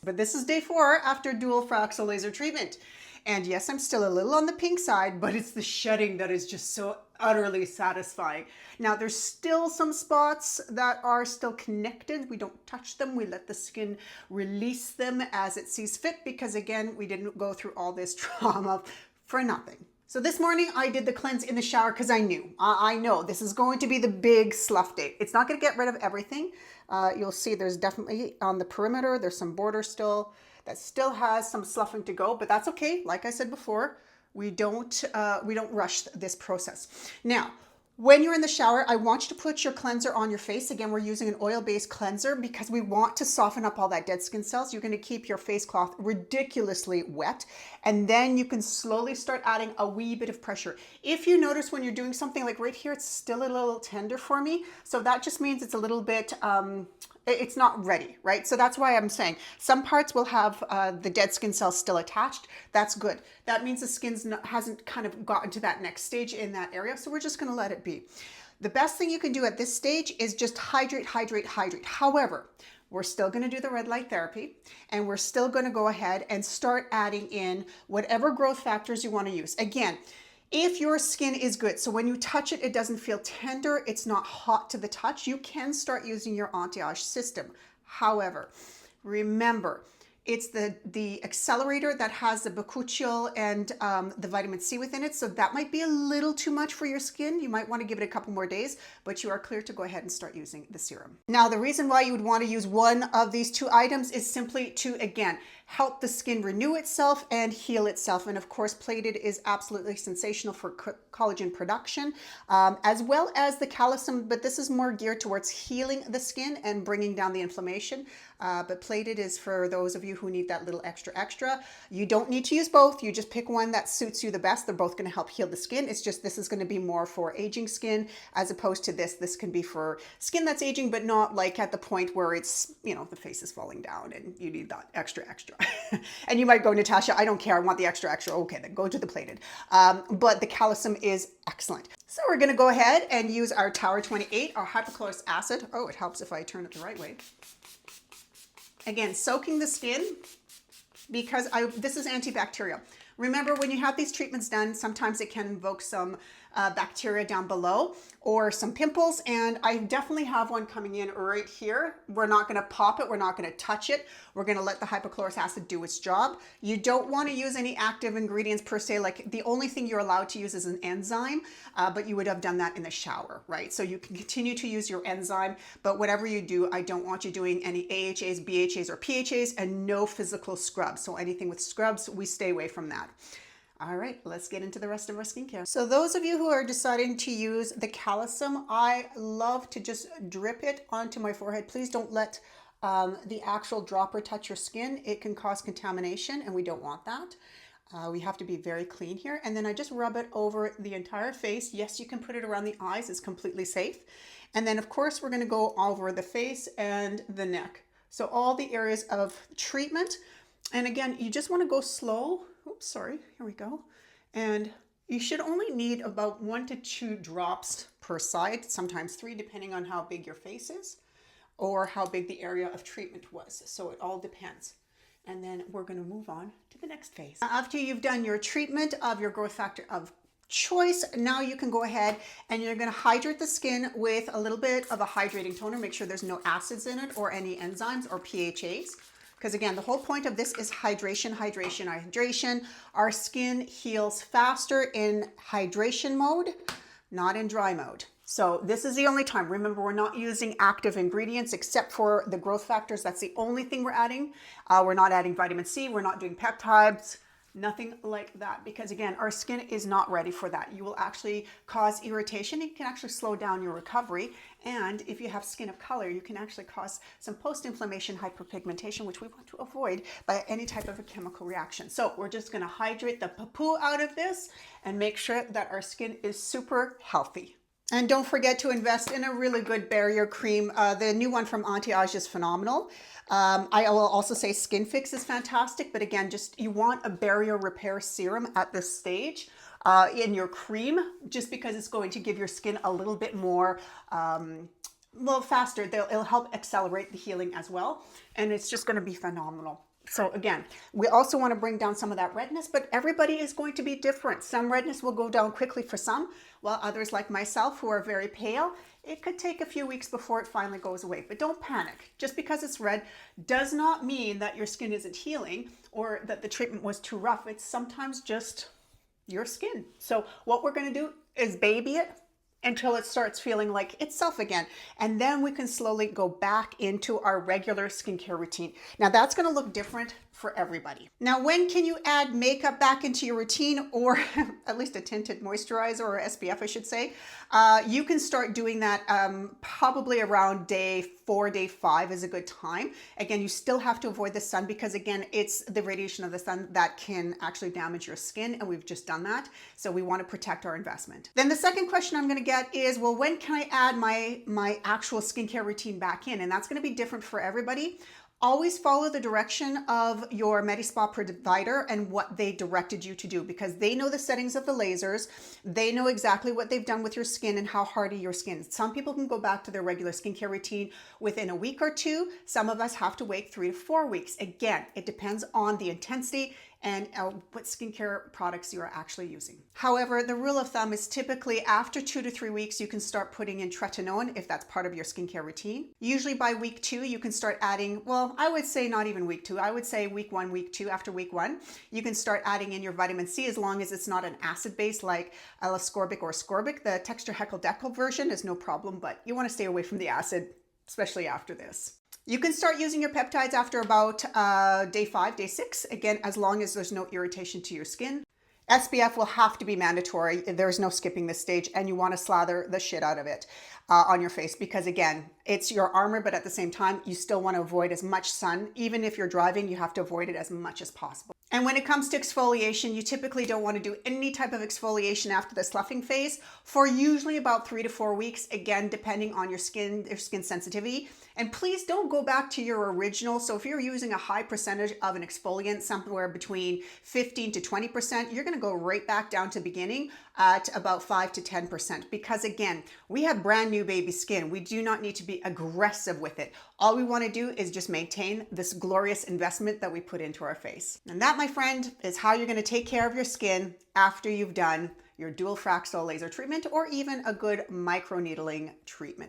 But this is day 4 after dual Fraxel laser treatment. And yes, I'm still a little on the pink side, but it's the shedding that is just so utterly satisfying. Now, there's still some spots that are still connected. We don't touch them. We let the skin release them as it sees fit because, again, we didn't go through all this trauma for nothing. So this morning I did the cleanse in the shower because I knew, I know this is going to be the big slough day. It's not going to get rid of everything. You'll see there's definitely on the perimeter, there's some border still that still has some sloughing to go, but that's okay. Like I said before, we don't rush this process. Now, when you're in the shower, I want you to put your cleanser on your face. Again, we're using an oil-based cleanser because we want to soften up all that dead skin cells. You're going to keep your face cloth ridiculously wet, and then you can slowly start adding a wee bit of pressure. If you notice when you're doing something like right here, it's still a little tender for me. So that just means it's a little bit, it's not ready, right? So that's why I'm saying some parts will have the dead skin cells still attached. That's good. That means the skin hasn't kind of gotten to that next stage in that area. So we're just going to let it be. The best thing you can do at this stage is just hydrate, hydrate, hydrate. However, we're still going to do the red light therapy, and we're still going to go ahead and start adding in whatever growth factors you want to use. Again, if your skin is good, so when you touch it, it doesn't feel tender, it's not hot to the touch, you can start using your anti-age system. However, remember, it's the accelerator that has the bakuchiol and the vitamin C within it. So that might be a little too much for your skin. You might want to give it a couple more days, but you are clear to go ahead and start using the serum. Now, the reason why you would want to use one of these two items is simply to, again, help the skin renew itself and heal itself. And of course, plated is absolutely sensational for collagen production, as well as the calcium, but this is more geared towards healing the skin and bringing down the inflammation. But plated is for those of you who need that little extra. You don't need to use both. You just pick one that suits you the best. They're both going to help heal the skin. It's just this is going to be more for aging skin as opposed to this. This can be for skin that's aging, but not like at the point where it's, you know, the face is falling down and you need that extra. And you might go, Natasha, I don't care. I want the extra. Okay, then go to the plated. But the calcium is excellent. So we're going to go ahead and use our Tower 28, our hypochlorous acid. Oh, it helps if I turn it the right way. Again, soaking the skin because this is antibacterial. Remember, when you have these treatments done, sometimes it can invoke some bacteria down below or some pimples. And I definitely have one coming in right here. We're not going to pop it. We're not going to touch it. We're going to let the hypochlorous acid do its job. You don't want to use any active ingredients per se. Like the only thing you're allowed to use is an enzyme, but you would have done that in the shower, right? So you can continue to use your enzyme, but whatever you do, I don't want you doing any AHAs, BHAs, or PHAs, and no physical scrubs. So anything with scrubs, we stay away from that. All right, let's get into the rest of our skincare. So those of you who are deciding to use the calcium, I love to just drip it onto my forehead. Please don't let the actual dropper touch your skin. It can cause contamination and we don't want that. We have to be very clean here. And then I just rub it over the entire face. Yes, you can put it around the eyes. It's completely safe. And then of course, we're gonna go over the face and the neck. So all the areas of treatment. And again, you just wanna go slow. Oops, sorry, here we go. And you should only need about 1 to 2 drops per side, sometimes 3, depending on how big your face is or how big the area of treatment was. So it all depends. And then we're going to move on to the next phase. After you've done your treatment of your growth factor of choice, now you can go ahead and you're going to hydrate the skin with a little bit of a hydrating toner. Make sure there's no acids in it or any enzymes or PHAs. Because again, the whole point of this is hydration, hydration, hydration. Our skin heals faster in hydration mode, not in dry mode. So this is the only time. Remember, we're not using active ingredients except for the growth factors. That's the only thing we're adding. We're not adding vitamin C. We're not doing peptides. Nothing like that, because again, our skin is not ready for that. You will actually cause irritation. It can actually slow down your recovery. And if you have skin of color, you can actually cause some post-inflammation hyperpigmentation, which we want to avoid by any type of a chemical reaction. So we're just going to hydrate the poo out of this and make sure that our skin is super healthy. And don't forget to invest in a really good barrier cream. The new one from Anti-Age is phenomenal. I will also say Skin Fix is fantastic, but again, just you want a barrier repair serum at this stage in your cream, just because it's going to give your skin a little bit more, well, faster. It'll help accelerate the healing as well. And it's just going to be phenomenal. So again, we also want to bring down some of that redness, but everybody is going to be different. Some redness will go down quickly for some, while others like myself who are very pale, it could take a few weeks before it finally goes away. But don't panic. Just because it's red does not mean that your skin isn't healing or that the treatment was too rough. It's sometimes just your skin. So what we're going to do is baby it until it starts feeling like itself again. And then we can slowly go back into our regular skincare routine. Now that's going to look different for everybody. Now, when can you add makeup back into your routine, or at least a tinted moisturizer or SPF, I should say? You can start doing that probably around day 4, day 5 is a good time. Again, you still have to avoid the sun because again, it's the radiation of the sun that can actually damage your skin, and we've just done that. So we want to protect our investment. Then the second question I'm going to get is, well, when can I add my actual skincare routine back in? And that's going to be different for everybody. Always follow the direction of your Medi-Spa provider and what they directed you to do, because they know the settings of the lasers. They know exactly what they've done with your skin and how hardy your skin is. Some people can go back to their regular skincare routine within a week or two. Some of us have to wait 3 to 4 weeks. Again, it depends on the intensity and what skincare products you are actually using. However, the rule of thumb is typically after 2 to 3 weeks, you can start putting in tretinoin if that's part of your skincare routine. Usually by week 2, you can start adding, well, I would say not even week 2. I would say week 1, week 2, after week 1, you can start adding in your vitamin C as long as it's not an acid base like L-ascorbic or ascorbic. The Texture Heckle Deckle version is no problem, but you want to stay away from the acid, especially after this. You can start using your peptides after about day 5, day 6, again, as long as there's no irritation to your skin. SPF will have to be mandatory. There's no skipping this stage, and you want to slather the shit out of it on your face because, again, it's your armor, but at the same time, you still want to avoid as much sun. Even if you're driving, you have to avoid it as much as possible. And when it comes to exfoliation, you typically don't want to do any type of exfoliation after the sloughing phase for usually about 3 to 4 weeks, again, depending on your skin sensitivity. And please don't go back to your original. So if you're using a high percentage of an exfoliant, somewhere between 15 to 20%, you're going to go right back down to beginning at about 5 to 10%. Because again, we have brand new baby skin. We do not need to be aggressive with it. All we want to do is just maintain this glorious investment that we put into our face. And that, my friend, is how you're going to take care of your skin after you've done your dual Fraxel laser treatment or even a good microneedling treatment.